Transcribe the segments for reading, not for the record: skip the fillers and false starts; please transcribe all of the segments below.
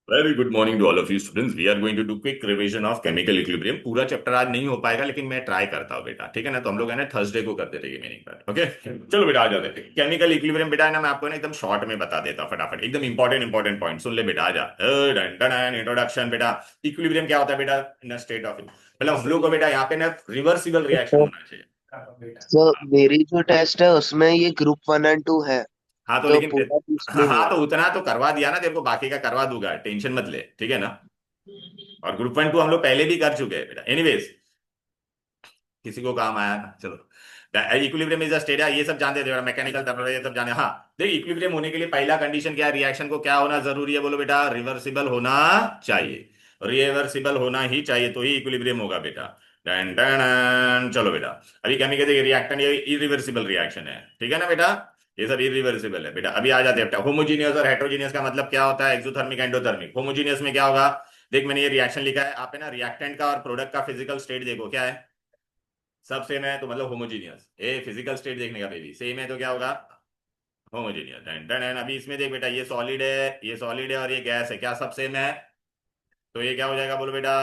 Very good morning to all of you students. We are going to do quick revision of chemical equilibrium. पूरा chapter आज नहीं हो पाएगा, लेकिन मैं ट्राई करता हूँ बेटा, ठीक है ना। तो हम लोग है ना थर्सडे को करते रहिए मीनिंग पर। ओके, चलो बेटा आ जाते हैं। केमिकल इक्विलिब्रियम बेटा है ना, मैं आपको ना एकदम शॉर्ट में बता देता हूँ फटाफट, एकदम इंपॉर्टेंट पॉइंट सुन ले बेटा। आ जा इंट्रोडक्शन बेटा। इक्विलिब्रियम क्या होता है बेटा? इन स्टेट ऑफ, मतलब हम लोग को बेटा यहाँ पे ना रिवर्सिबल रिएक्शन तो होना चाहिए। सर मेरी जो टेस्ट है उसमें ये ग्रुप 1 और 2 है। हाँ तो तो लेकिन पूरा भी इसमें ही हाँ है। तो उतना तो करवा दिया ना तेरे को, बाकी का करवा दूंगा, टेंशन मत ले, ठीक है ना। और ग्रुप 1 2 हम लोग पहले भी कर चुके हैं बेटा। एनीवेज, किसी को काम आया ना, चलो। इक्विलिब्रियम इज अ स्टेट, ये सब जानते थे, मैकेनिकल तत्व ये सब जाने। हाँ देख, इक्विलिब्रियम होने के लिए पहला कंडीशन क्या है? रिएक्शन को क्या होना जरूरी है? बोलो बेटा, रिवर्सिबल होना चाहिए। रिवर्सिबल होना ही चाहिए तो ही इक्विलिब्रियम होगा बेटा। Done done done. चलो बेटा, अभी केमिकल रिएक्शन ये इरिवर्सिबल रिएक्शन है, ठीक है ना बेटा। ये सब इरिवर्सिबल है बेटा। अभी आ जाते हैं बेटा, होमोजीनियस और हेट्रोजीनियस का मतलब क्या होता है? Exothermic endothermic. होमोजीनियस में क्या होगा? देख मैंने ये रिएक्शन लिखा है, आप है ना रिएक्टेंट का और प्रोडक्ट का फिजिकल स्टेट देखो क्या है, सब सेम है तो मतलब होमोजीनियस। ए फिजिकल स्टेट देखने का बेबी, सेम है तो क्या होगा? होमोजीनियस। Done done done. अभी इसमें देख बेटा, ये सॉलिड है, ये सॉलिड है और ये गैस है, क्या सब सेम है? तो ये क्या हो जाएगा बोलो बेटा?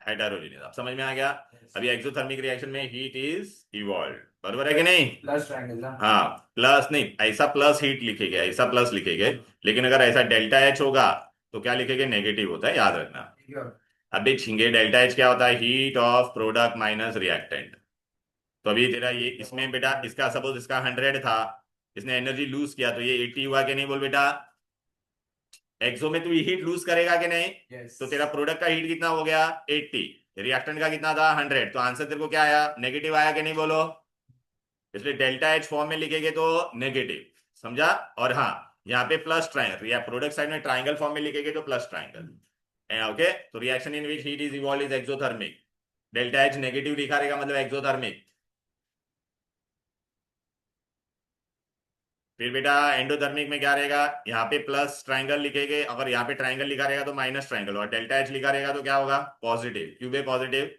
हेटेरोजीनियस। आप समझ में आ गया? अभी एक्सोथर्मिक रिएक्शन में हीट इज इवॉल्व, बरोबर है कि नहीं? प्लस ट्रायंगल ना, हाँ। प्लस नहीं, ऐसा प्लस हीट लिखेंगे, ऐसा प्लस लिखेंगे। लेकिन अगर ऐसा डेल्टा एच होगा तो क्या लिखेंगे? नेगेटिव होता है, याद रखना। अब देखेंगे डेल्टा एच क्या होता है? Heat of product minus reactant. तो अभी तेरा ये इसमें बेटा, इसका सपोज इसका 100 था, इसने एनर्जी लूज किया तो ये 80 हुआ कि नहीं बोल बेटा? एक्सो में तू हीट लूज करेगा कि नहीं? तो तेरा प्रोडक्ट का हीट कितना हो गया? 80। रिएक्टेंट का कितना था? 100। तो आंसर तेरे को क्या आया? नेगेटिव आया कि नहीं बोलो? इसलिए डेल्टा एच फॉर्म में लिखेंगे तो नेगेटिव, समझा। और हाँ, यहाँ पे प्लस ट्रायंगल या प्रोडक्ट साइड में ट्रायंगल फॉर्म में लिखेंगे तो प्लस ट्रायंगल। ओके, तो reaction in which heat is evolve is exothermic. Delta H negative लिखा रहेगा मतलब एक्सोथर्मिक। फिर बेटा एंडोथर्मिक में क्या रहेगा? यहाँ पे प्लस ट्रायंगल लिखेंगे, अगर यहाँ पे ट्रायंगल लिखा रहेगा तो माइनस ट्रायंगल, और डेल्टा एच लिखा रहेगा तो क्या होगा? पॉजिटिव। क्यों बे पॉजिटिव?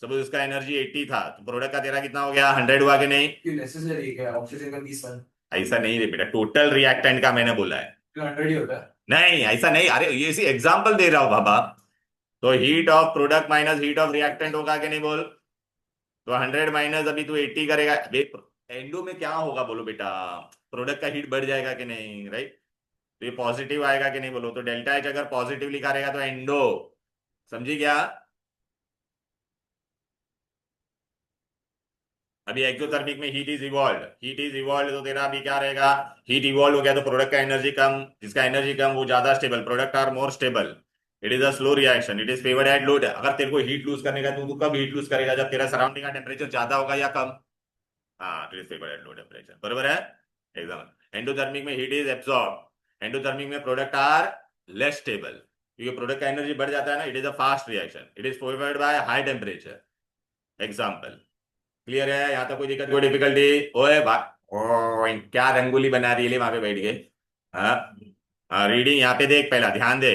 सपोज इसका एनर्जी 80 था तो प्रोडक्ट का तेरा कितना हो गया? 100 हुआ कि नहीं? क्यों नेसेसरी है ऑक्सीजन का 20 ऐसा नहीं रे बेटा, टोटल रिएक्टेंट का मैंने बोला है। तो 100 ही होता है। नहीं ऐसा नहीं, अरे ये इसी एग्जांपल दे रहा हूँ बाबा। तो heat of product minus heat of reactant होगा कि नहीं बोल? तो 100 माइनस अभी तू 80 करेगा, एंडो में क्या होगा बोलो बेटा? प्रोडक्ट का हीट बढ़ जाएगा कि नहीं, राइट? तो ये पॉजिटिव आएगा कि नहीं बोलो? तो डेल्टा एच अगर पॉजिटिव लिखा रहेगा तो एंडो, समझी क्या? अभी एक्सोथर्मिक में हीट इज इवॉल्व तो तेरा अभी क्या रहेगा? हीट इवॉल्व हो गया तो प्रोडक्ट का एनर्जी कम, जिसका एनर्जी कम वो ज्यादा stable, product are more stable. It is a slow reaction, it is favoured at low. अगर तेरे को हीट लूज करने का तो तू कब हीट लूज करेगा? जब तेरा सराउंडिंग का टेम्परेचर ज्यादा होगा या कम? हाँ, it is favoured at low temperature, बरोबर है। एग्जाम एंडोथर्मिक में हीट इज एब्सॉर्ब, एंडोथर्मिक में प्रोडक्ट आर लेस स्टेबल, क्योंकि प्रोडक्ट का एनर्जी बढ़ जाता है ना। It is a fast reaction, it is favoured by high temperature. Example clear है? यहाँ तक कोई दिक्कत कोई डिफिकल्टी? ओए ओ क्या रंगोली बना रही है वहां पे बैठ के? हाँ हाँ, रीडिंग यहाँ पे देख, पहला ध्यान दे।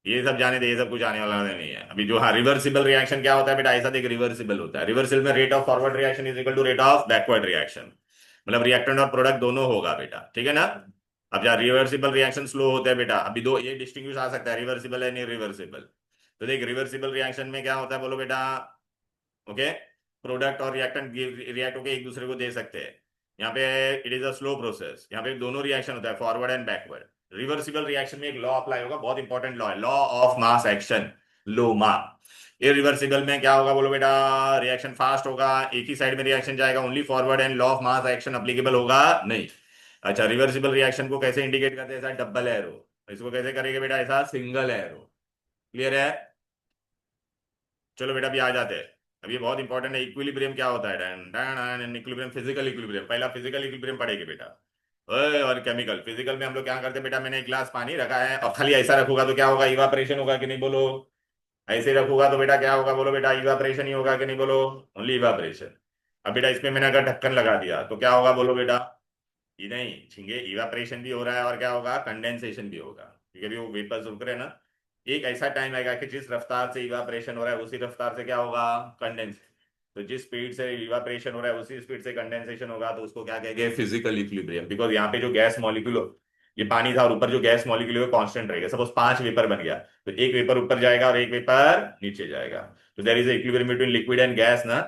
ये सब जाने दे, ये सब कुछ आने वाला नहीं है अभी। जो हाँ रिवर्सिबल रिएक्शन क्या होता है बेटा, ऐसा देख, रिवर्सिबल होता है। रिवर्सिबल में rate of forward reaction is equal to rate of backward reaction, मतलब रिएक्टेंट और प्रोडक्ट दोनों होगा बेटा, ठीक है ना। अब जहाँ रिवर्सिबल रिएक्शन स्लो होता है बेटा, अभी दो ये डिस्टिंग्विश आ सकता है, रिवर्सिबल है नहीं रिवर्सिबल। तो देख रिवर्सिबल रिएक्शन में क्या होता है बोलो बेटा? ओके, प्रोडक्ट और रिएक्टेंट रिएक्ट होकर एक दूसरे को दे सकते हैं। यहाँ पे it is a slow process, यहाँ पे दोनों रिएक्शन होता है, forward and backward. Reversible reaction में एक लॉ अप्लाई होगा, बहुत इंपॉर्टेंट लॉ है, law of mass action, Loma. Irreversible में क्या होगा बोलो बेटा? रिएक्शन फास्ट होगा, एक ही साइड में रिएक्शन जाएगा, only forward, and law of mass action applicable होगा नहीं। अच्छा, रिवर्सिबल रिएक्शन को कैसे इंडिकेट करते हैं? ऐसा डबल एरो। इसको कैसे करेंगे बेटा? ऐसा सिंगल एरो। क्लियर है? चलो बेटा अभी आ जाते हैं। अब ये बहुत इंपॉर्टेंट है, इक्विलिब्रियम क्या होता है? इक्विलिब्रियम, फिजिकल इक्विलिब्रियम, पहला फिजिकल इक्विलिब्रियम पढ़ेंगे बेटा। ओए, और केमिकल फिजिकल में हम लोग क्या करते हैं बेटा? मैंने एक गिलास पानी रखा है और खाली ऐसा रखूंगा तो क्या होगा? इवापरेशन होगा कि नहीं बोलो? ऐसे रखूंगा तो बेटा क्या होगा बोलो बेटा? इवापरेशन ही होगा कि नहीं बोलो? Only evaporation. अब बेटा इसमें मैंने अगर ढक्कन लगा दिया तो क्या होगा बोलो बेटा? ये नहीं झिंगे, इवापरेशन भी हो रहा है और क्या होगा? कंडेंसेशन भी होगा, क्योंकि अभी वो वेपर्स रुक रहे हैं ना। एक ऐसा टाइम आएगा कि जिस रफ्तार से इवापरेशन हो रहा है उसी रफ्तार से क्या होगा? कंडेंस। तो जिस स्पीड से इवापरेशन हो रहा है उसी स्पीड से कंडेंसेशन होगा, तो उसको क्या कहेंगे? Physical equilibrium. बिकॉज यहाँ पे जो गैस मॉलिक्यूल ये पानी था और ऊपर जो गैस मॉलिक्यूल है वो कांस्टेंट रहेगा। सपोज 5 वेपर बन गया, तो एक वेपर ऊपर जाएगा और एक वेपर नीचे जाएगा। तो there is equilibrium between liquid and gas ना।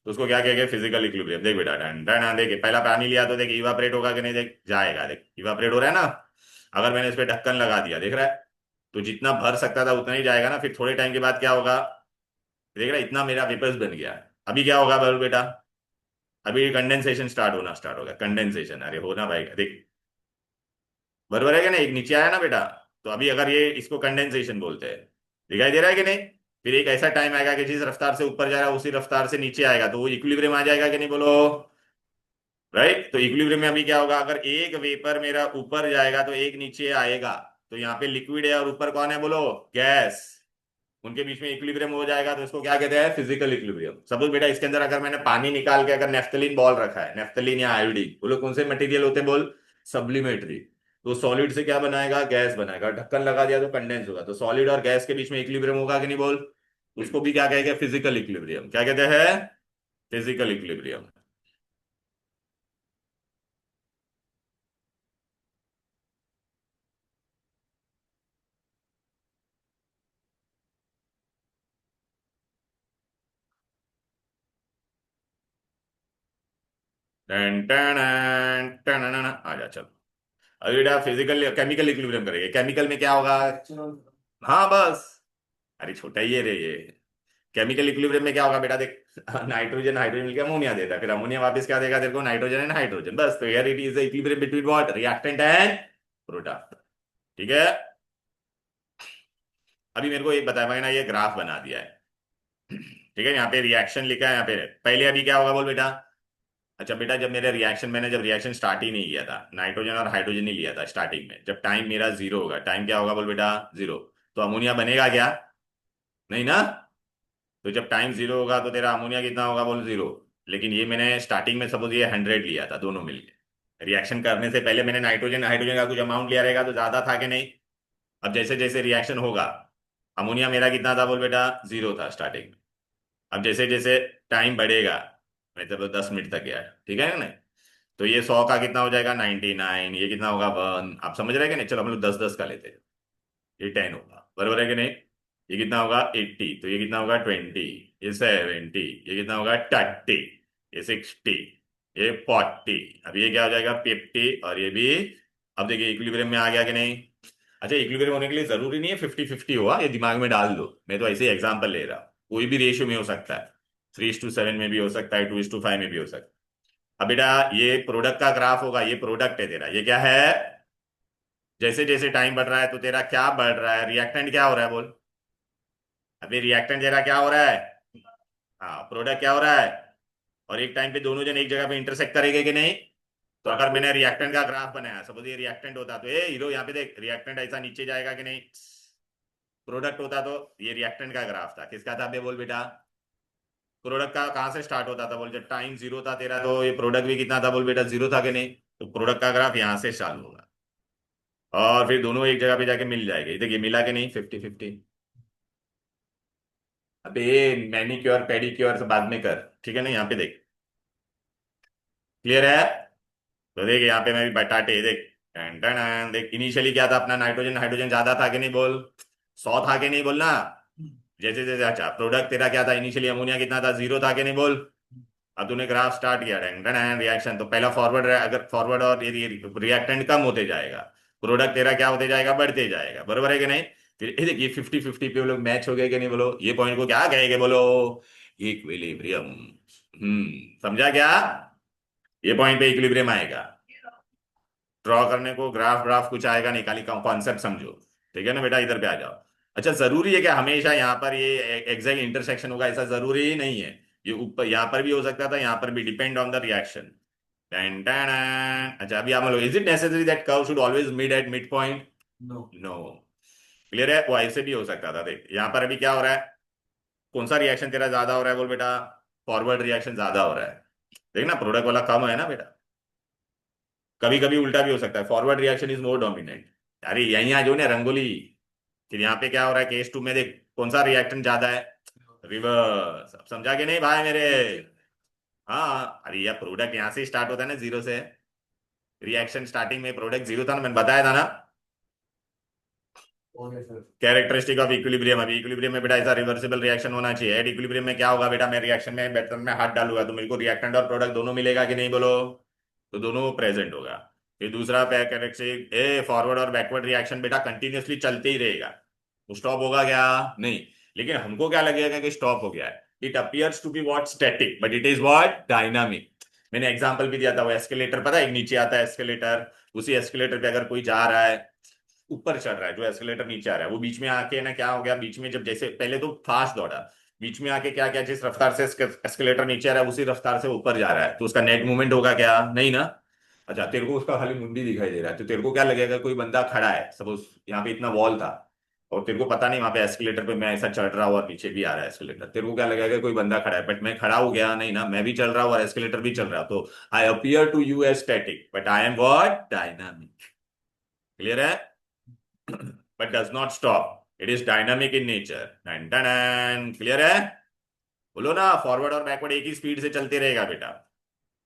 तो उसको क्या कहेंगे, फिजिकल इक्विलिब्रियम। देख बेटा, डन डन, देख पहला पानी लिया तो देख इवापरेट होगा कि नहीं, देख जाएगा, देख इवापरेट हो रहा है ना। अगर मैंने इस पे ढक्कन लगा दिया, देख रहा है, तो जितना भर सकता था उतना ही जाएगा ना। फिर थोड़े टाइम के बाद क्या होगा, देख रहा है, इतना मेरा वेपर्स बन गया। अभी क्या होगा बोल बेटा, अभी कंडेंसेशन स्टार्ट होगा, कंडेंसेशन, अरे होना भाई, देख बराबर है कि नहीं, एक नीचे आया ना बेटा। तो अभी अगर ये इसको कंडेंसेशन बोलते हैं, दिखाई दे रहा है कि नहीं। फिर एक ऐसा टाइम आएगा कि जिस रफ्तार से ऊपर जा रहा है उसी रफ्तार से नीचे आएगा, तो वो इक्विलिब्रियम आ जाएगा कि नहीं, बोलो। राइट, तो इक्विलिब्रियम में अभी क्या होगा, अगर एक वेपर मेरा ऊपर जाएगा तो एक नीचे आएगा। तो यहाँ पे लिक्विड है और ऊपर कौन है, बोलो, गैस। उनके बीच में इक्विलिब्रियम हो जाएगा, तो इसको क्या कहते हैं, फिजिकल इक्विलिब्रियम। सपोज बेटा इसके अंदर अगर मैंने पानी निकाल के अगर नेफ्थलीन बॉल रखा है, नेफ्थलीन या आयोडीन, बोलो कौन से मटेरियल होते हैं, बोल, सब्लिमेटरी। तो सॉलिड से क्या बनाएगा, गैस बनाएगा। ढक्कन लगा दिया तो कंडेंस होगा। तो सॉलिड और गैस के बीच में इक्विलिब्रियम होगा कि नहीं, बोल। उसको भी क्या कहेंगे, फिजिकल इक्विलिब्रियम। क्या कहते हैं, फिजिकल इक्विलिब्रियम। टन टन टन टन, आ जा चल। अभी बेटा फिजिकल केमिकल इक्विलिब्रियम करेंगे। केमिकल में क्या होगा, हाँ बस, अरे छोटा ही है रे ये। केमिकल इक्विलिब्रियम में क्या होगा बेटा, देख नाइट्रोजन हाइड्रोजन मिलकर अमोनिया देता है, फिर अमोनिया वापस क्या देगा तेरे को, नाइट्रोजन एंड हाइड्रोजन, बस। तो here it is the equilibrium between what, reactant and product. ठीक है। अभी मेरे को एक बताया, मैंने ये ग्राफ बना दिया है। ठीक है, यहाँ पे रिएक्शन लिखा है, यहाँ पे पहले अभी क्या होगा बोल बेटा। अच्छा बेटा, जब मेरे रिएक्शन, मैंने जब रिएक्शन स्टार्ट ही नहीं किया था, नाइट्रोजन और हाइड्रोजन ही लिया था स्टार्टिंग में, जब टाइम मेरा जीरो होगा, टाइम क्या होगा बोल बेटा, जीरो। तो अमोनिया बनेगा क्या, नहीं ना। तो जब टाइम जीरो होगा तो तेरा अमोनिया कितना होगा, बोल, जीरो। लेकिन ये मैंने स्टार्टिंग में सपोज ये 100 लिया था दोनों मिलके, रिएक्शन करने से पहले मैंने नाइट्रोजन हाइड्रोजन का कुछ अमाउंट लिया रहेगा, तो ज्यादा था कि नहीं। अब जैसे जैसे रिएक्शन होगा, अमोनिया मेरा कितना था बोल बेटा, जीरो था स्टार्टिंग में। अब जैसे जैसे टाइम बढ़ेगा, मतलब 10 मिनट तक गया, ठीक है ना। तो ये 100 का कितना हो जाएगा, 99, ये कितना होगा, 1। आप समझ रहे हैं कि नहीं, चलो हम लोग 10-10 का लेते हैं। ये 10 होगा, बराबर है कि नहीं। ये कितना होगा, 80, तो ये कितना होगा, 20, ये 70, ये कितना होगा, 30, ये 60, ये 40। अब ये क्या हो जाएगा, 50, और ये भी। अब देखिए इक्विलिब्रियम में आ गया कि नहीं। अच्छा, इक्विलिब्रियम होने के लिए जरूरी नहीं है 50-50 हुआ, ये दिमाग में डाल दो, मैं तो ऐसे ही एग्जांपल ले रहा हूँ। कोई भी रेशियो में हो सकता है, 3:7 में भी हो सकता है, 2:5 में भी हो सकता है। अब बेटा ये प्रोडक्ट का ग्राफ होगा, ये प्रोडक्ट है तेरा, ये क्या है। जैसे जैसे टाइम बढ़ रहा है तो तेरा क्या बढ़ रहा है, रिएक्टेंट क्या हो रहा है, बोल। अभी रिएक्टेंट तेरा क्या हो रहा है, हाँ, प्रोडक्ट क्या हो रहा है। और एक टाइम पे दोनों जन एक जगह पे इंटरसेक्ट करेंगे कि नहीं। तो अगर मैंने रिएक्टेंट का ग्राफ बनाया, सपोज ये रिएक्टेंट होता, तो ये हीरो यहाँ पे देख, रिएक्टेंट ऐसा नीचे जाएगा कि नहीं। प्रोडक्ट होता तो ये रिएक्टेंट का ग्राफ था, किसका था बे, बोल बेटा। प्रोडक्ट का कहाँ से स्टार्ट होता था, बोल, जब टाइम जीरो था तेरा, तो ये प्रोडक्ट भी कितना था बोल बेटा, जीरो था कि नहीं। तो प्रोडक्ट का ग्राफ यहाँ से चालू होगा, और फिर दोनों एक जगह पे जाके मिल जाएंगे। देखिए मिला के नहीं, 50-50। अबे मैनिक्योर पेडिक्योर से बाद में कर, ठीक है ना, यहाँ पे देख, क्लियर है। तो देख यहाँ पे मैं भी बताते देख, टन टन टन, देख इनिशियली क्या था अपना, नाइट्रोजन हाइड्रोजन ज्यादा था कि नहीं, बोल, 100 था कि नहीं, बोलना। जैसे जैसे, अच्छा प्रोडक्ट तेरा क्या था इनिशियली, अमोनिया कितना था, जीरो था कि नहीं, बोल। अब तूने ग्राफ स्टार्ट किया, टन टन टन, रिएक्शन, तो पहला फॉरवर्ड, अगर फॉरवर्ड और ये रिएक्टेंट कम होते जाएगा, प्रोडक्ट तेरा क्या होते जाएगा, बढ़ते जाएगा, बरोबर है कि नहीं। फिर ये देखिए 50-50 पे वो लोग मैच हो गए कि नहीं, बोलो, ये पॉइंट को क्या कहेंगे, बोलो, इक्विलिब्रियम। समझा क्या, ये पॉइंट पे इक्विलिब्रियम आएगा। ड्रॉ करने को ग्राफ ग्राफ कुछ आएगा नहीं, खाली कॉन्सेप्ट समझो। ठीक है ना बेटा, इधर पे आ जाओ। अच्छा, जरूरी है कि हमेशा यहाँ पर ये एग्जैक्ट इंटरसेक्शन होगा, ऐसा जरूरी ही नहीं है। ये ऊपर यहाँ पर भी हो सकता था, यहाँ पर भी, डिपेंड ऑन द रिएक्शन। अच्छा अभी आप लोग, is it necessary that curve should always meet at mid point, no. Clear है, वो ऐसे भी हो सकता था। देख यहाँ पर अभी क्या हो रहा है, कौन सा रिएक्शन तेरा ज्यादा हो रहा है, बोल बेटा, फॉरवर्ड रिएक्शन ज्यादा हो रहा है। देख ना, प्रोडक्ट वाला कम है ना बेटा। कभी कभी उल्टा भी हो सकता है, forward reaction is more dominant. अरे यहीं आ जो ना रंगोली। फिर यहाँ पे क्या हो रहा है, केस 2 में देख कौन सा रिएक्टेंट ज्यादा है, रिवर्स। अब समझा कि नहीं भाई मेरे। हाँ, अरे यार प्रोडक्ट यहाँ से स्टार्ट होता है ना, जीरो से। रिएक्शन स्टार्टिंग में प्रोडक्ट जीरो था ना, मैंने बताया था ना। Okay sir. Characteristic of equilibrium, अभी इक्विलिब्रियम में बेटा ऐसा रिवर्सिबल रिएक्शन होना चाहिए। एट इक्विलिब्रियम में क्या होगा बेटा, मैं रिएक्शन में बर्तन में हाथ डालूंगा तो मेरे को रिएक्टेंट और प्रोडक्ट दोनों मिलेगा कि नहीं, बोलो। तो दोनों प्रेजेंट होगा। फिर दूसरा कैरेक्टरिस्टिक ए, फॉरवर्ड और बैकवर्ड रिएक्शन बेटा कंटिन्यूअसली चलते ही रहेगा, वो स्टॉप होगा क्या, नहीं। लेकिन हमको क्या लगेगा कि स्टॉप हो गया है। It appears to be what, static, but it is what, dynamic. मैंने एग्जांपल भी दिया था, वो एस्केलेटर पता है, एक नीचे आता है एस्केलेटर, उसी एस्केलेटर पे अगर कोई जा रहा है, ऊपर चढ़ रहा है, जो एस्केलेटर नीचे आ रहा है, वो बीच में आके ना क्या हो गया, बीच में जब जैसे पहले तो फास्ट दौड़ा, बीच में आके क्या क्या, जिस रफ्तार से एस्केलेटर नीचे आ रहा है उसी रफ्तार से ऊपर जा रहा है, तो उसका नेट मूवमेंट होगा क्या, नहीं ना। अच्छा, तेरे को उसका खाली मुंडी दिखाई दे रहा है, तो तेरे को क्या लगेगा, कोई बंदा खड़ा है, सपोज यहाँ पे इतना वॉल था और तेरे को पता नहीं वहां पे एस्केलेटर पे मैं ऐसा चढ़ रहा हूँ और पीछे भी आ रहा है एस्केलेटर, तेरे को क्या लगेगा, कोई बंदा खड़ा है, बट मैं खड़ा हो गया नहीं ना, मैं भी चल रहा हूँ और एस्केलेटर भी चल रहा है, तो I appear to you as static but I am what, dynamic. Clear है? but does not stop. It is dynamic in nature. Done done done, clear है? बोलो ना, फॉरवर्ड और बैकवर्ड एक ही स्पीड से चलते रहेगा बेटा।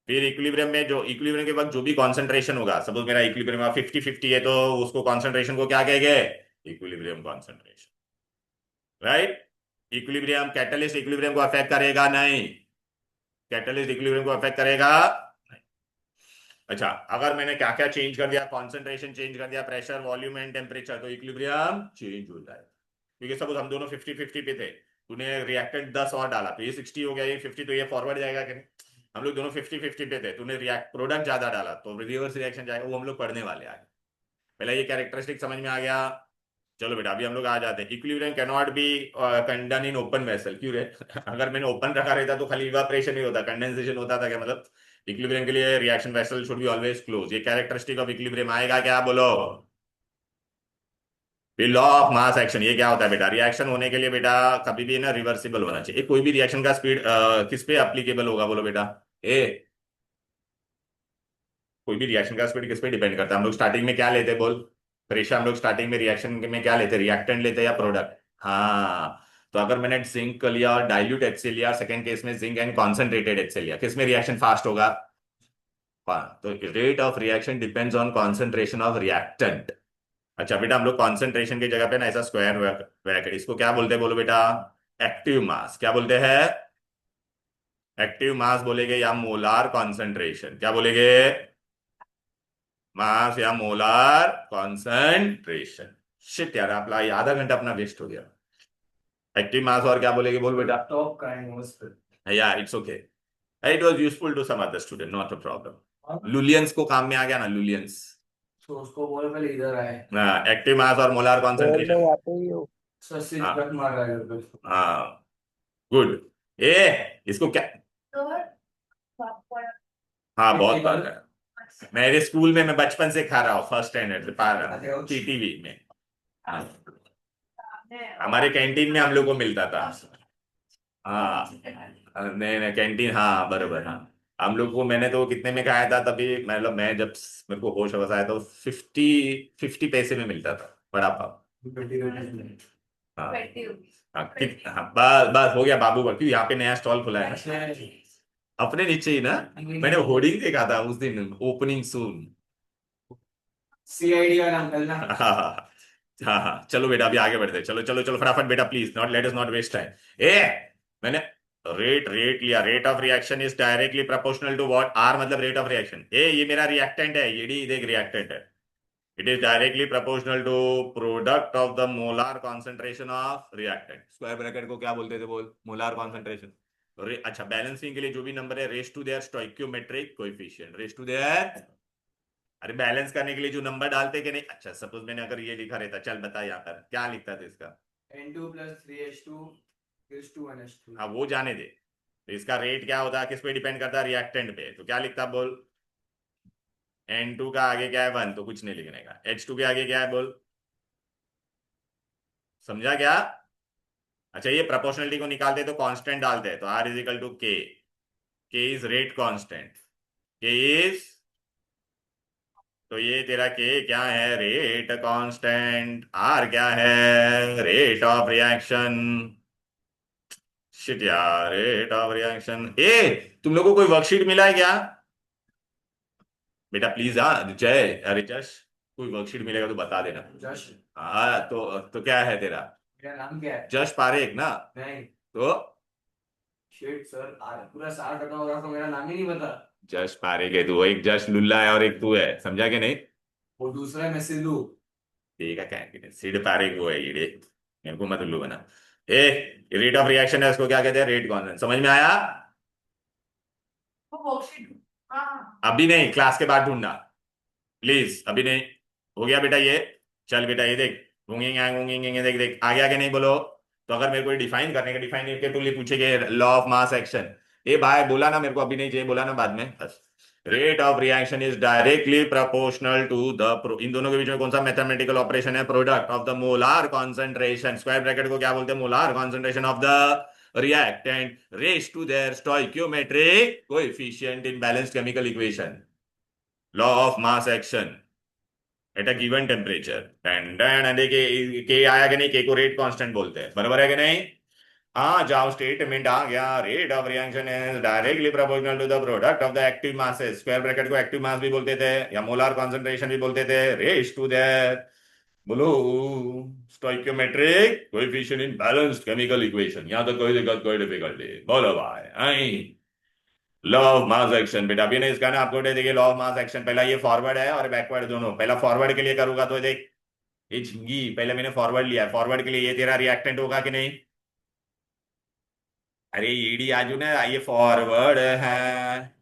फिर इक्विलिब्रियम में, जो इक्विलिब्रियम के वक्त जो भी कॉन्सेंट्रेशन होगा, सपोज मेरा इक्विलिब्रियम 50-50 है, तो उसको कॉन्सेंट्रेशन को क्या कहेंगे, equilibrium concentration, right. Equilibrium, catalyst equilibrium को अफेक्ट करेगा नहीं, कैटलिस्ट इक्विलिब्रियम को अफेक्ट करेगा। अच्छा, अगर मैंने क्या क्या चेंज कर दिया, कॉन्सेंट्रेशन चेंज कर दिया, प्रेशर, वॉल्यूम एंड टेम्परेचर, तो इक्विलिब्रियम चेंज होता है। क्योंकि सपोज हम दोनों 50-50 पे थे, तूने रिएक्टेंट 10 और डाला तो ये 60 हो गया, ये 50, तो ये फॉरवर्ड जाएगा कि नहीं। हम लोग दोनों 50-50 पे थे, तूने रिएक्ट प्रोडक्ट ज्यादा डाला तो रिवर्स रिएक्शन जाएगा, वो हम लोग पढ़ने वाले आगे। पहले ये कैरेक्टरिस्टिक समझ में आ गया। चलो बेटा, अभी हम लोग आ जाते हैं। Equilibrium can not be done in open vessel, क्यों रे? अगर मैंने ओपन रखा रहता तो खाली इवापोरेशन ही होता, कंडेंसेशन होता था क्या, मतलब इक्विलिब्रियम के लिए reaction vessel should be always close. ये कैरेक्टरिस्टिक ऑफ इक्विलिब्रियम आएगा क्या, बोलो। फिर लॉ ऑफ मास एक्शन, ये क्या होता है बेटा, रिएक्शन होने के लिए बेटा कभी भी ना रिवर्सिबल होना चाहिए। कोई भी रिएक्शन का स्पीड किस पे अप्लीकेबल होगा, बोलो बेटा। ए, कोई भी रिएक्शन का स्पीड किस पे डिपेंड करता है, हम लोग स्टार्टिंग में क्या लेते हैं, बोल। हमेशा हम लोग स्टार्टिंग में रिएक्शन में क्या लेते हैं, रिएक्टेंट लेते हैं या प्रोडक्ट। हाँ, तो अगर मैंने जिंक लिया और डाइल्यूट HCl लिया, सेकंड केस में जिंक एंड कॉन्सेंट्रेटेड HCl लिया, किसमें रिएक्शन फास्ट होगा, तो rate of reaction depends on concentration of reactant. अच्छा बेटा, हम लोग कॉन्सेंट्रेशन की जगह पे ना ऐसा स्क्वायर ब्रैकेट, इसको क्या बोलते हैं, बोलो बेटा। एक्टिव मास, क्या बोलते हैं, एक्टिव मास बोलेगे या मोलार कॉन्सेंट्रेशन, क्या बोलेगे, मास या मोलार कॉन्सेंट्रेशन। शिट यार, आपला ये आधा घंटा अपना वेस्ट हो गया। एक्टिव मास और क्या बोलेगे, बोल बेटा। टॉप कराएंगे उस पर। या it's okay, it was useful to some other student, not a problem. लुलियंस को काम में आ गया ना, लुलियंस। तो उसको बोल पहले इधर आए। एक्टिव मास और मोलार सर मैं कॉन्सेंट्रेशन। यहाँ पे ही हूँ। सस्सी हाँ ट्रक मार रहा है इधर पे। हाँ, गुड। ए, इसको क्या, हाँ बहुत बार है। मेरे स्कूल में मैं बचपन से खा रहा हूँ, फर्स्ट स्टैंडर्ड से पा रहा हूँ, टीटीवी में। हाँ, हमारे कैंटीन में हम लोग को मिलता था। हाँ, नहीं नहीं, कैंटीन, हाँ बरोबर, हाँ। हम लोग को, मैंने तो कितने में खाया था तभी, मतलब मैं जब मेरे को होश आया तो 50 पैसे में मिलता था बड़ा पाव। हाँ हाँ, हाँ, बस बस हो गया बाबू, क्यों यहाँ पे नया स्टॉल खुला है ना, अपने नीचे ही ना। मैंने होर्डिंग देखा था उस दिन, ओपनिंग सून। CID का नाम करना। हाँ हाँ हाँ हाँ, चलो बेटा अभी आगे बढ़ते हैं। चलो चलो चलो फटाफट बेटा, please not, let us not waste time. ए, मैंने रेट रेट लिया, rate of reaction is directly proportional to what, are मतलब रेट ऑफ रिएक्शन। ए, ये मेरा रिएक्टेंट है, ये डी देख रिएक्टेंट है। It is directly proportional to product of the molar concentration of reactant. Square bracket को क्या बोलते थे, बोल, मोलार कॉन्सेंट्रेशन। अच्छा, बैलेंसिंग के लिए जो भी नंबर है, raise to their stoichiometric coefficient, raise to their, अरे बैलेंस करने के लिए जो नंबर डालते कि नहीं। अच्छा, सपोज मैंने अगर ये लिखा रहता, चल बता यहाँ पर क्या लिखता था इसका। N2 + 3H2 = 1H2। हाँ वो जाने दे, तो इसका रेट क्या होता है, किस पे डिपेंड करता है, रिएक्टेंट पे, तो क्या लिखता, बोल। N2 का आगे क्या है, 1, तो कुछ नहीं लिखने का। H2 के आगे क्या है, बोल। समझा क्या? अच्छा, ये प्रोपोर्शनलिटी को निकालते तो कांस्टेंट डालते हैं, तो R = K, K is rate constant, K is, तो ये तेरा K क्या है, रेट कांस्टेंट। R क्या है, रेट ऑफ रिएक्शन। शिट यार, रेट ऑफ रिएक्शन। ए, तुम लोगों को कोई वर्कशीट मिला है क्या बेटा प्लीज, हाँ जय, अरे जश, कोई वर्कशीट मिलेगा तो बता देना। जश, हाँ तो क्या है तेरा? मेरा नाम क्या है? जश पारेख ना? नहीं। तो शिट सर, आज पूरा साल खत्म होगा तो मेरा नाम ही नहीं पता। जश पारेख है तू, एक जश लुल्ला है और एक तू है, समझा कि नहीं? वो दूसरा मैं सिद्धू। ठीक है, क्या सीड पारेख वो है ये, मेरे को मत उल्लू बना। ए, रेट ऑफ रिएक्शन है, उसको क्या कहते हैं? रेट कांस्टेंट, समझ में आया? वो वर्कशीट। हाँ। अभी नहीं, क्लास के बाद ढूंढना प्लीज, अभी नहीं। हो गया बेटा ये? चल बेटा ये देख, गूंगेंगे गूंगेंगे, देख देख आगे आगे नहीं बोलो। तो अगर मेरे को डिफाइन करने का, डिफाइन करके टूल पूछेगे लॉ ऑफ मास एक्शन। ए भाई बोला ना मेरे को, अभी नहीं चाहिए, बोला ना बाद में बस। Rate of reaction is directly proportional to the, इन दोनों के बीच में कौन सा मैथमेटिकल ऑपरेशन है? Product of the molar concentration, square bracket को क्या बोलते हैं? Molar concentration of the reactant raise to their stoichiometric coefficient in balanced chemical equation. Law of mass action at a given temperature. देखिए के आया कि नहीं? के को रेट कांस्टेंट बोलते हैं, बराबर है कि नहीं? हाँ जाओ, स्टेटमेंट आ गया। Rate of reaction is directly proportional to the product of the active masses, square bracket को एक्टिव मास भी बोलते थे या मोलार कॉन्सेंट्रेशन भी बोलते थे, रेज टू दैट, बोलो, stoichiometric coefficient in balanced chemical equation. यहां तक कोई दिक्कत, कोई डिफिकल्टी? बोलो भाई। I law of mass action बेटा, अभी नहीं इसका ना आपको देखिए, लॉ ऑफ मास एक्शन पहला ये फॉरवर्ड है और बैकवर्ड दोनों। पहला फॉरवर्ड के लिए करूंगा तो देख, ये झिंगी पहले मैंने फॉरवर्ड लिया है, फॉरवर्ड के लिए ये तेरा रिएक्टेंट होगा कि नहीं? अरे ईडी आजू ना, ये फॉरवर्ड है,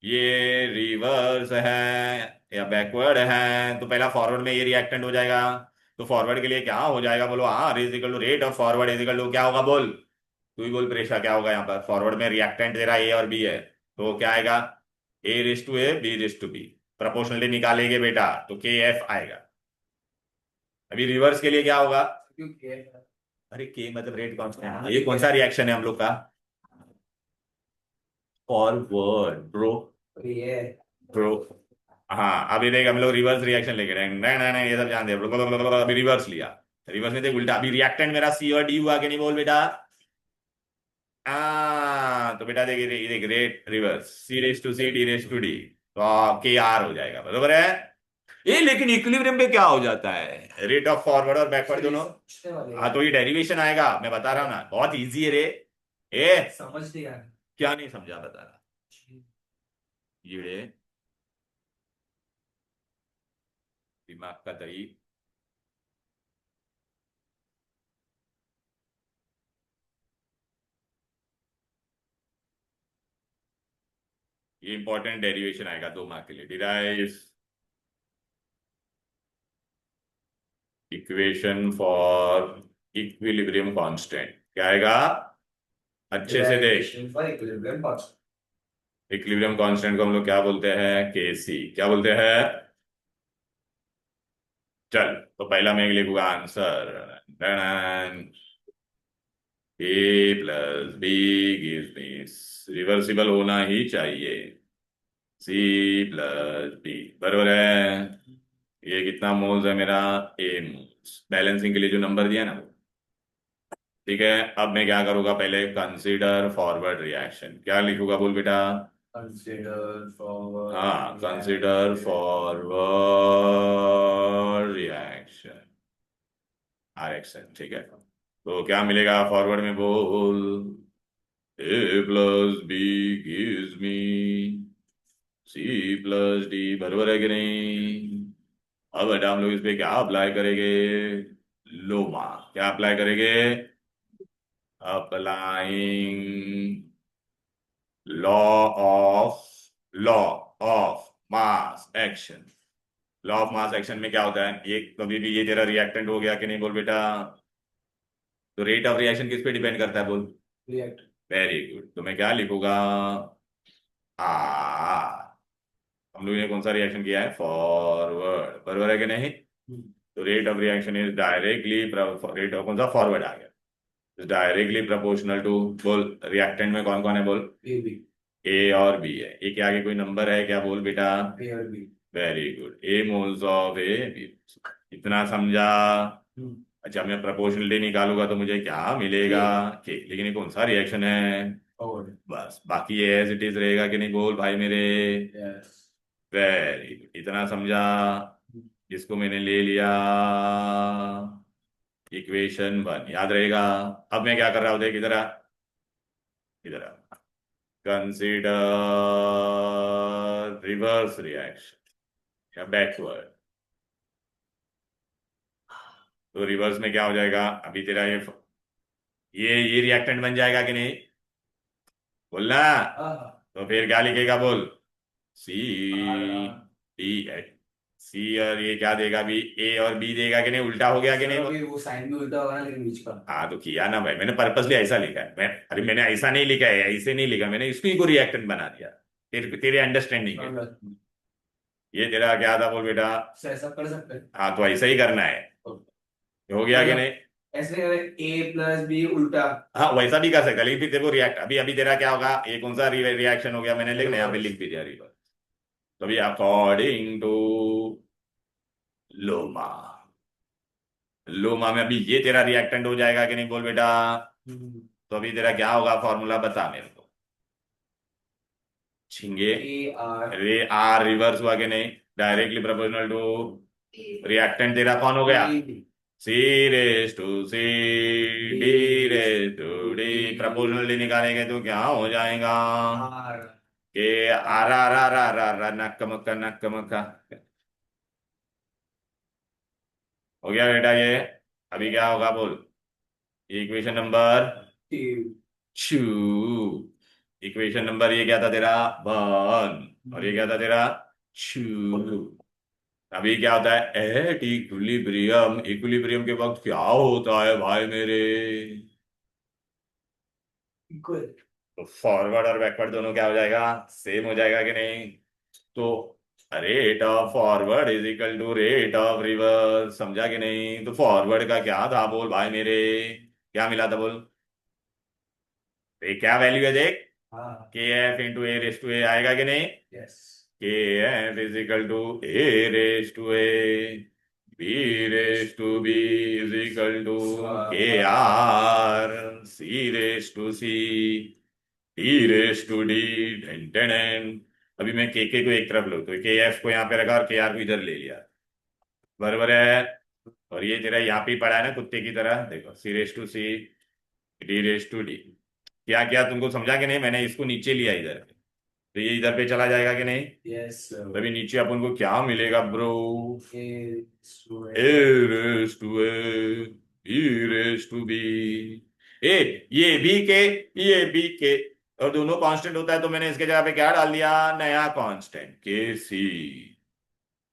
ये रिवर्स है या बैकवर्ड है, तो पहला फॉरवर्ड में ये रिएक्टेंट हो जाएगा। तो फॉरवर्ड के लिए क्या हो जाएगा बोलो? हाँ, is equal to rate of forward is equal to क्या होगा बोल? तू ही बोल प्रेशा, क्या होगा यहाँ पर? फॉरवर्ड में रिएक्टेंट तेरा ए और बी है, तो क्या आएगा? A raise to A, B raise to B. Proportionally निकालेंगे बेटा तो के एफ आएगा। अभी रिवर्स के लिए क्या होगा? क्योंकि अरे के मतलब रेट कांस्टेंट, ये कौन सा रिएक्शन है हम लोग का? फॉरवर्ड ब्रो, ये ब्रो। हाँ अभी देख, हम लोग रिवर्स रिएक्शन लेके नहीं, ये सब जानते हैं। अभी रिवर्स लिया, रिवर्स में देख उल्टा। अभी रिएक्टेंट मेरा सी और डी हुआ कि नहीं बोल बेटा? तो बेटा देख, देख rate reverse, C raise to C, D raise to D, तो के आर हो जाएगा, बरोबर है? ये लेकिन इक्विलिब्रियम पे क्या हो जाता है? रेट ऑफ फॉरवर्ड और बैकवर्ड दोनों। पूछने वाले हाँ तो ये डेरिवेशन आएगा, मैं बता रहा हूँ ना, बहुत इजी है रे। ए, समझ नहीं आ क्या नहीं समझा बता रहा? रहा। ये दिमाग का दही। ये इंपॉर्टेंट डेरिवेशन आएगा 2 मार्क के लिए। Derive equation for equilibrium constant, क्या आएगा? अच्छे से देख, Derivation for equilibrium constant. Equilibrium constant को हम लोग क्या बोलते हैं? के सी, क्या बोलते हैं? चल तो पहला मैं लिखूंगा answer, A plus B gives me, reversible होना ही चाहिए, सी प्लस बी, बराबर है? ये कितना मोल्स है मेरा? ए मोल्स, बैलेंसिंग के लिए जो नंबर दिया ना वो। ठीक है, अब मैं क्या करूंगा? पहले कंसीडर फॉरवर्ड रिएक्शन, क्या लिखूंगा बोल बेटा? Consider forward. हाँ, consider forward reaction, R action. ठीक है, तो क्या मिलेगा फॉरवर्ड में बोल? A plus B gives me C plus D, बराबर है कि नहीं? अब बेटा हम लोग इस पे क्या अप्लाई करेंगे? लोमा, क्या अप्लाई करेंगे? Applying law of law of mass action. Law of mass action में क्या होता है? ये कभी भी ये तेरा रिएक्टेंट हो गया कि नहीं बोल बेटा? तो रेट ऑफ रिएक्शन किस पे डिपेंड करता है बोल? React. वेरी गुड, तो मैं क्या लिखूंगा? आ, हम लोग ने कौन सा रिएक्शन किया है? फॉरवर्ड, बराबर है कि नहीं? तो rate of reaction is directly, rate of कौन सा? फॉरवर्ड आ गया, डायरेक्टली प्रोपोर्शनल टू, बोल रिएक्टेंट में कौन कौन है बोल? A B. ए और बी है, ए के आगे कोई नंबर है क्या बोल बेटा? A और B. Very good, a moles of A B, इतना समझा? अच्छा, मैं प्रोपोर्शनलिटी निकालूंगा तो मुझे क्या मिलेगा? के, लेकिन ये कौन सा रिएक्शन है? Forward. बस बाकी ये एज इट इज रहेगा कि नहीं बोल भाई मेरे? Yes. वेरी, इतना समझा, जिसको मैंने ले लिया इक्वेशन 1, याद रहेगा। अब मैं क्या कर रहा हूं, देख इधर आ, इधर आ, कंसीडर रिवर्स रिएक्शन या बैकवर्ड। तो रिवर्स में क्या हो जाएगा, अभी तेरा ये रिएक्टेंट बन जाएगा कि नहीं, बोलना। हाँ तो फिर क्या लिखेगा बोल, सी हाँ डी, सी और ये क्या देगा अभी, ए और बी देगा कि नहीं, उल्टा हो गया कि सर नहीं बोल। अभी वो साइन भी उल्टा होगा ना लेकिन बीच का। हाँ तो किया ना भाई, मैंने पर्पसली ऐसा लिखा है, मैं अरे मैंने ऐसा नहीं लिखा है, ऐसे नहीं लिखा मैंने, इसको ही को रिएक्टेंट बना दिया तेरे अंडरस्टैंडिंग के। ये तेरा क्या था बोल बेटा। ऐसा कर सकते हैं हाँ तो ऐसा ही करना है, हो गया कि नहीं। ऐसे करें ए प्लस बी उल्टा। हाँ वैसा भी कर सकता है, लेकिन फिर तेरे को रिएक्ट, अभी अभी तेरा क्या होगा, ये कौन सा रिएक्शन हो गया, मैंने लिखना यहाँ पे लिख भी दिया रिवर्स। तो अभी अकॉर्डिंग टू लोमा, लोमा में अभी ये तेरा रिएक्टेंट हो जाएगा कि नहीं बोल बेटा। तो अभी तेरा क्या होगा फॉर्मूला बता मेरे को, छिंगे, ए आर रे आर रिवर्स हुआ कि नहीं, डायरेक्टली प्रोपोर्शनल टू रिएक्टेंट तेरा कौन हो गया, C raise to C, D raise to D, proportionally निकालेंगे तो क्या हो जाएगा, आर के आर आर आर आर आर आर, नक्का मक्का नक्का मक्का। हो गया बेटा ये। अभी क्या होगा बोल, equation number two, equation number ये क्या था तेरा 1, और ये क्या था तेरा 2। अभी क्या होता है एट इक्विलिब्रियम, इक्विलिब्रियम के वक्त क्या होता है भाई मेरे, इक्वल। तो फॉरवर्ड और बैकवर्ड दोनों क्या हो जाएगा, सेम हो जाएगा कि नहीं। तो rate of forward is equal to rate of reverse, समझा कि नहीं। तो फॉरवर्ड का क्या था बोल भाई मेरे, क्या मिला था बोल, तो ये क्या वैल्यू है देख, हाँ K F into A raise to A आएगा कि नहीं, yes K F is equal to A raise to A, B raise to B is equal to K R, C raise to C, D raise to D, ten ten. अभी मैं के को एक तरफ लो, तो के एफ को यहाँ पे रखा और के आर को इधर ले लिया, बराबर है। और ये तेरा यहाँ पे ही पड़ा है ना कुत्ते की तरह, देखो C raise to C, D raise to D, क्या क्या तुमको समझा कि नहीं, मैंने इसको नीचे लिया इधर, तो ये इधर पे चला जाएगा कि नहीं। यस तभी नीचे अपन को क्या मिलेगा bro, A A raise to A, B raise to B, ए, ये बी के, ये बी के, और दोनों कांस्टेंट होता है तो मैंने इसके जगह पे क्या डाल दिया, नया कांस्टेंट के सी।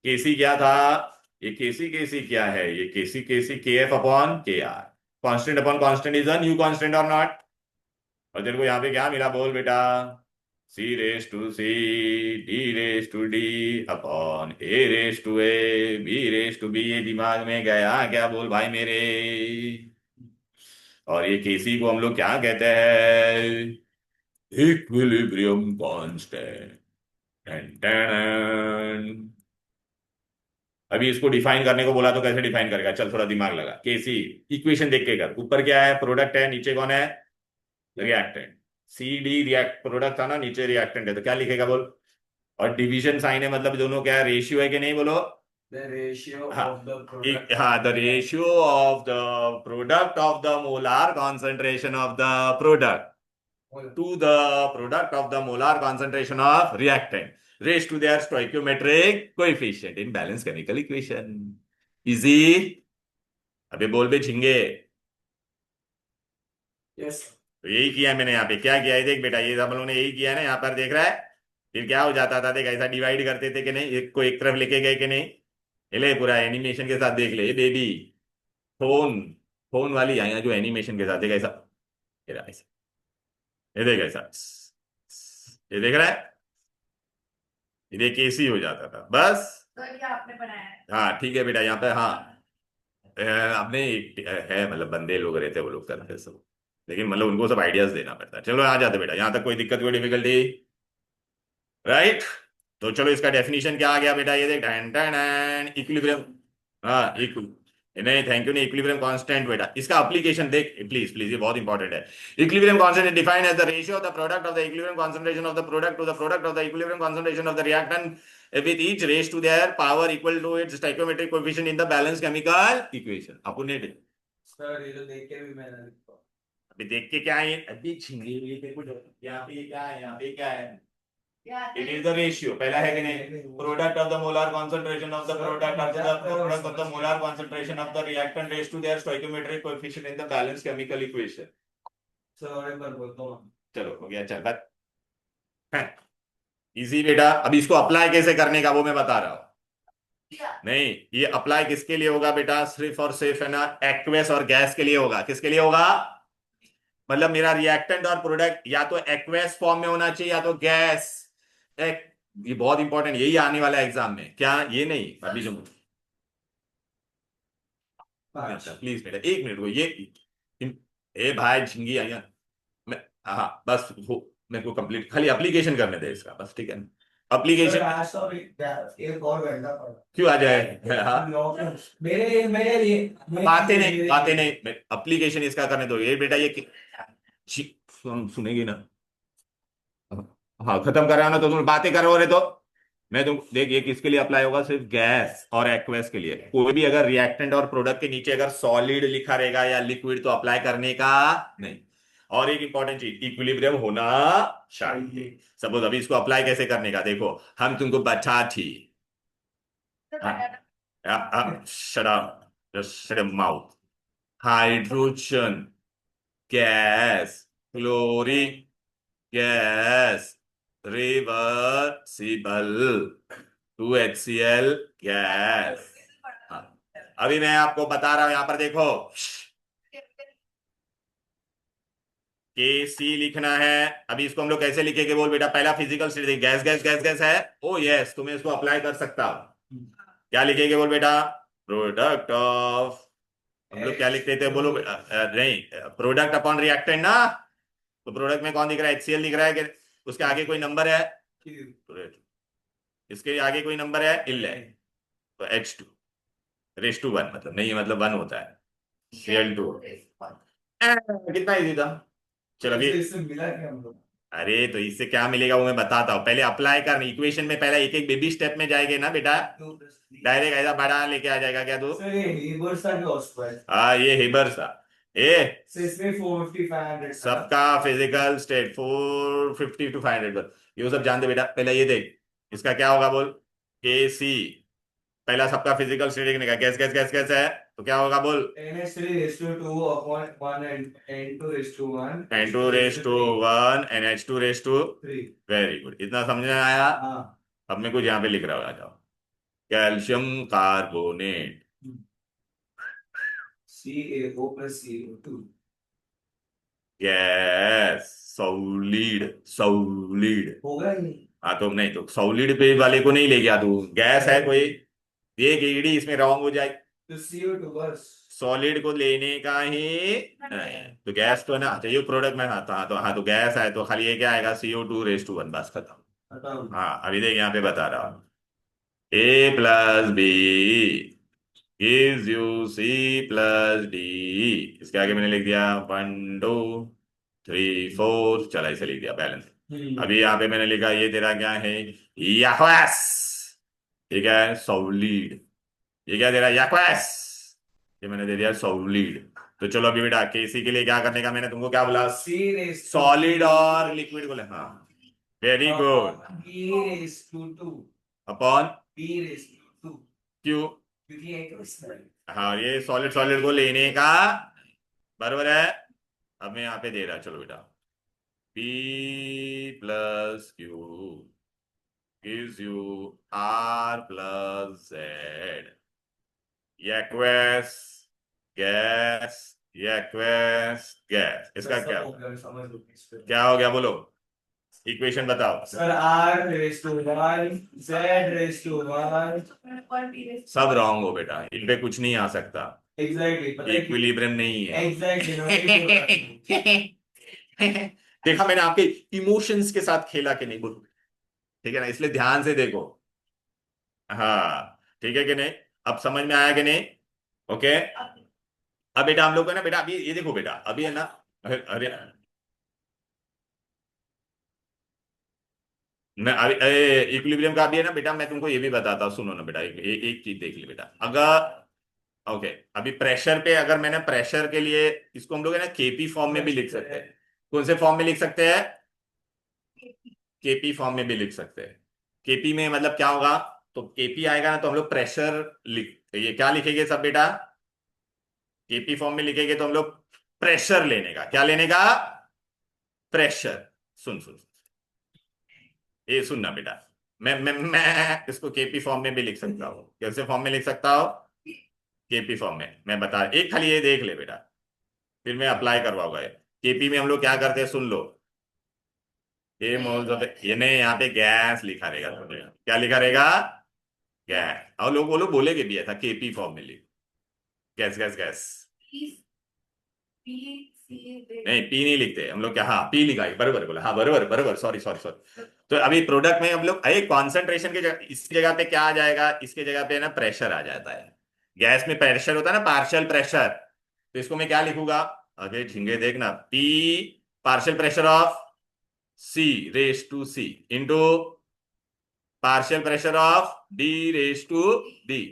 के सी क्या था, ये के सी क्या है, ये K C K F upon K R, constant upon constant is a new constant और नॉट। और तेरे को यहाँ पे क्या मिला बोल बेटा, C raise to C, D raise to D, upon A raise to A, B raise to B, ये दिमाग में गया क्या बोल भाई मेरे। और ये केसी को हम लोग क्या कहते हैं, इक्विलिब्रियम कांस्टेंट। अभी इसको डिफाइन करने को बोला तो कैसे डिफाइन करेगा, चल थोड़ा दिमाग लगा, केसी इक्वेशन देख के कर, ऊपर क्या है प्रोडक्ट है, नीचे कौन है reactant, C D react product था ना, नीचे रिएक्टेंट है, तो क्या लिखेगा बोल। और डिवीजन साइन है मतलब दोनों क्या है, रेशियो है कि नहीं बोलो। the ratio हाँ of the product हाँ, the ratio of the product of the molar concentration of the product to the product of the molar concentration of reactant raise to their stoichiometric coefficient in balance chemical equation. Easy, अबे बोल बे झिंगे। Yes तो यही किया मैंने यहाँ पे, क्या किया है देख बेटा, ये सब लोगों ने यही किया है ना, यहाँ पर देख रहा है। फिर क्या हो जाता था देख, ऐसा डिवाइड करते थे कि नहीं, एक को एक तरफ लेके गए कि नहीं, ये ले पूरा एनिमेशन के साथ देख ले, ये बेबी फोन, फोन वाली आई जो एनिमेशन के साथ देख ऐसा, ये रहा ऐसा, ये देख ऐसा, ये देख रहा है, ये देख कैसी हो जाता था बस। तो ये आपने बनाया है। हाँ ठीक है बेटा, यहाँ पे हाँ अपने है मतलब बंदे लोग रहते हैं, वो लोग करते हैं सब, लेकिन मतलब उनको सब आइडियाज देना पड़ता है। चलो आ जाते बेटा, यहाँ तक कोई दिक्कत कोई डिफिकल्टी, राइट। तो चलो इसका डेफिनेशन क्या आ गया बेटा, ये देख इक्विलिब्रियम, हाँ नहीं थैंक यू नहीं, इक्विलिब्रियम कांस्टेंट बेटा, इसका एप्लीकेशन देख प्लीज प्लीज, ये बहुत इंपॉर्टेंट है। Equilibrium constant is defined as the ratio of the product of the equilibrium concentration of the product to the product of the equilibrium concentration of the reactant with each raised to their power equal to its stoichiometric coefficient in the balanced chemical equation. अपुने sir ये तो देख के भी मैंने लिखा। अभी देख के क्या है, अभी छिंगे हुए थे कुछ, यहाँ पे क्या है, यहाँ पे क्या है, इट इज द रेशियो, पहला है कि नहीं, product of the molar concentration of the product of the molar concentration of the reactant raised to their stoichiometric coefficient in the balance chemical equation. Sir और एक बार बोलता हूँ। चलो हो गया, चल बात इजी बेटा। अभी इसको अप्लाई कैसे करने का वो मैं बता रहा हूं। नहीं, ये अप्लाई किसके लिए होगा बेटा, सिर्फ और सिर्फ है ना एक्वेस और गैस के लिए होगा। किसके लिए होगा, मतलब मेरा रिएक्टेंट और प्रोडक्ट या तो एक्वेस फॉर्म में होना चाहिए या तो गैस। ये बहुत इंपॉर्टेंट, यही आने वाला है एग्जाम में, क्या ये नहीं अभी जो प्लीज बेटा एक मिनट को ए भाई झिंगी आई मैं, हाँ बस हो, मेरे को कंप्लीट खाली एप्लीकेशन करने दे इसका बस, ठीक है ना। एप्लीकेशन एक और घंटा पड़ा। क्यों आ जाए, हाँ मेरे लिए बातें नहीं एप्लीकेशन इसका करने दो। ये बेटा ये सुनेगी ना, हाँ खत्म कर रहा ना, तो तुम बातें कर रहे तो मैं तुम देख, ये किसके लिए अप्लाई होगा, सिर्फ गैस और एक्वेस के लिए। कोई भी अगर रिएक्टेंट और प्रोडक्ट के नीचे अगर सॉलिड लिखा रहेगा या लिक्विड तो अप्लाई करने का नहीं। और एक इंपॉर्टेंट चीज, इक्विलिब्रियम होना चाहिए। सपोज अभी इसको अप्लाई कैसे करने का देखो, हम तुमको बता थी, shut up, just shut your mouth, hydrogen gas, chlorine gas, reversible 2HCl gas. हाँ, अभी मैं आपको बता रहा हूं, यहां पर देखो KC लिखना है। अभी इसको हम लोग कैसे लिखेंगे बोल बेटा, पहला physical state gas gas gas gas है, ओ यस तुम्हें इसको अप्लाई कर सकता हो। क्या लिखेंगे बोल बेटा, प्रोडक्ट ऑफ, हम लोग क्या लिखते थे बोलो नहीं, प्रोडक्ट अपॉन रिएक्टेंट ना, तो प्रोडक्ट में कौन दिख रहा है, HCl दिख रहा है कि उसके आगे कोई नंबर है, इसके आगे कोई नंबर है इल है, तो H2 रेस टू 1, मतलब नहीं मतलब 1 होता है, Cl2। कितना इजी था। चलो अभी इससे मिला क्या हम लोग? अरे तो इससे क्या मिलेगा वो मैं बताता हूँ, पहले अप्लाई कर, इक्वेशन में पहले एक एक बेबी स्टेप में जाएंगे ना बेटा, डायरेक्ट ऐसा बड़ा लेके आ जाएगा क्या तू। सर ये हीबर्स का क्या उसका है? हाँ ये हिबर्स था, ए सर इसमें 450 500 सबका फिजिकल स्टेट 450 to 500, ये सब जानते बेटा। पहले ये देख, इसका क्या होगा बोल, KC, पहला सबका फिजिकल स्टेट लिखने का, गैस गैस गैस गैस है तो क्या होगा बोल, NH3 upon 1 and N2 N2 NH2 3। Very good, इतना समझ में आया। हाँ अब मैं कुछ यहाँ पे लिख रहा हूँ, आ जाओ, calcium carbonate, CaO plus CO2 gas, solid solid, होगा ही नहीं। हाँ तो नहीं तो सॉलिड पे वाले को नहीं ले गया तू, गैस है कोई, ये ईडी इसमें रॉन्ग हो जाए, तो CO2 बस। सॉलिड को लेने का ही नहीं, तो गैस तो है ना चाहिए प्रोडक्ट में, हाँ तो गैस है तो खाली ये क्या आएगा, CO2 बस खत्म। बताओ। हाँ अभी देख यहाँ पे बता रहा हूँ, A+B gives you C+D, इसके आगे मैंने लिख दिया 1 2 3 4, चला इसे लिख दिया बैलेंस। अभी यहाँ पे मैंने लिखा ये तेरा क्या है, याक्वास, ठीक है सॉलिड, ये क्या दे रहा है याक्वास, ये मैंने दे दिया सॉलिड। तो चलो अभी बेटा KC के लिए क्या करने का, मैंने तुमको क्या बोला, सॉलिड और लिक्विड बोले, हाँ very good, B/2 upon B/2 Q, क्योंकि एक उसमें हाँ ये सॉलिड सॉलिड को लेने का बराबर है। अब मैं यहाँ पे दे रहा, चलो बेटा P+Q gives you R+Z, aqueous gas, aqueous gas, इसका क्या समझ लो इस पे। क्या हो गया बोलो, इक्वेशन बताओ। सर R/1 Z/1 सब रॉन्ग हो बेटा, इन पे कुछ नहीं आ सकता, एग्जैक्टली पता है इक्विलिब्रियम नहीं है। एग्जैक्टली देखा मैंने आपके इमोशंस के साथ खेला कि नहीं बोलो, ठीक है ना, इसलिए ध्यान से देखो, हाँ ठीक है कि नहीं, अब समझ में आया कि नहीं, ओके। अब बेटा हम लोग है ना बेटा, अभी ये देखो बेटा, अभी है ना, अरे मैं अभी इक्विलिब्रियम का भी है ना बेटा, मैं तुमको ये भी बताता हूँ, सुनो ना बेटा, एक चीज देख ली बेटा। अगर ओके, अभी प्रेशर पे, अगर मैंने प्रेशर के लिए इसको हम लोग है ना केपी फॉर्म में भी लिख सकते हैं। कौन से फॉर्म में लिख सकते हैं? केपी फॉर्म में भी लिख सकते हैं। केपी में मतलब क्या होगा? तो केपी आएगा ना, तो हम लोग प्रेशर लिख, ये क्या लिखेंगे सब बेटा? केपी फॉर्म में लिखेंगे तो हम लोग प्रेशर लेने का, क्या लेने का? प्रेशर। सुन सुन सुन, ये सुनना बेटा, मैं इसको केपी फॉर्म में भी लिख सकता हूँ। कैसे फॉर्म में लिख सकता हूँ? केपी फॉर्म में मैं बता, एक खाली ये देख ले बेटा, फिर मैं अप्लाई करवाऊंगा। ये केपी में हम लोग क्या करते हैं, सुन लो। ये मोल्स ऑफ, ये नहीं, यहाँ पे गैस लिखा रहेगा तुम्हें। क्या लिखा रहेगा? गैस। और लोग, वो लोग बोलेगे भी ऐसा, केपी फॉर्म में लिख, गैस गैस गैस। नहीं, पी नहीं लिखते हम लोग, क्या, हाँ पी लिखा है, बरोबर बोला, हाँ बरोबर बरोबर, सॉरी सॉरी सॉरी। तो अभी प्रोडक्ट में हम लोग कॉन्सेंट्रेशन की जगह, इसकी जगह पे क्या आ जाएगा? इसके जगह पे ना प्रेशर आ जाता है। गैस में प्रेशर होता है ना, पार्शियल प्रेशर। तो इसको मैं क्या लिखूंगा? अरे झिंगे देखना, P partial pressure of C raise to C into partial pressure of D raise to D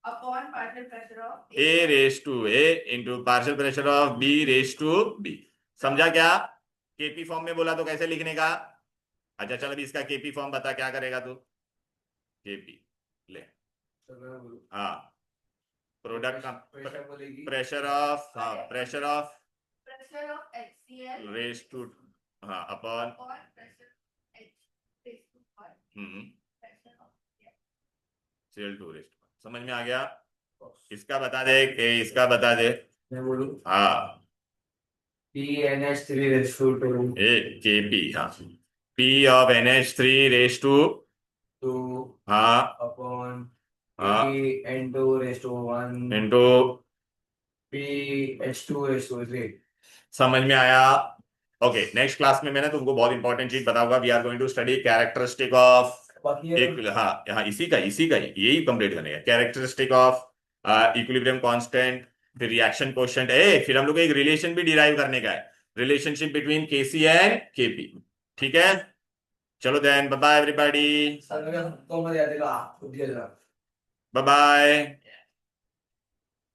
upon partial pressure of A raise to A into partial pressure of B raise to B. समझा क्या? KP form में बोला तो कैसे लिखने का? अच्छा चल, अभी इसका केपी फॉर्म बता, क्या करेगा तू? केपी ले, तो मैं बोलूं, हाँ, प्रोडक्ट का प्रेशर बोलेगी, प्रेशर ऑफ, हाँ pressure of pressure of HCl raise to, हाँ upon, upon pressure H raised to 1 pressure of air. सेल टू रेस टू। समझ में आ गया? इसका बता दे, इसका बता दे। मैं बोलूं हाँ, PNH3 raise to A KP, हाँ, P of NH3 raise to, 2 हाँ अपॉन हाँ PN2 raise to 1 into, PH2 raise to 3। समझ में आया? ओके, नेक्स्ट क्लास में मैंने तुमको बहुत इंपॉर्टेंट चीज बताऊंगा। We are going to study characteristic of, बाकी एक, हाँ हाँ, इसी का ही यही कंप्लीट करने का, कैरेक्टरिस्टिक ऑफ इक्विलिब्रियम कांस्टेंट, फिर रिएक्शन कोएफिशिएंट, फिर हम लोग को एक रिलेशन भी डिराइव करने का है, relationship between Kc and Kp. ठीक है, चलो then, bye bye everybody, sir, तो मजा आ जाएगा, खुद ही आ जाएगा। Bye bye.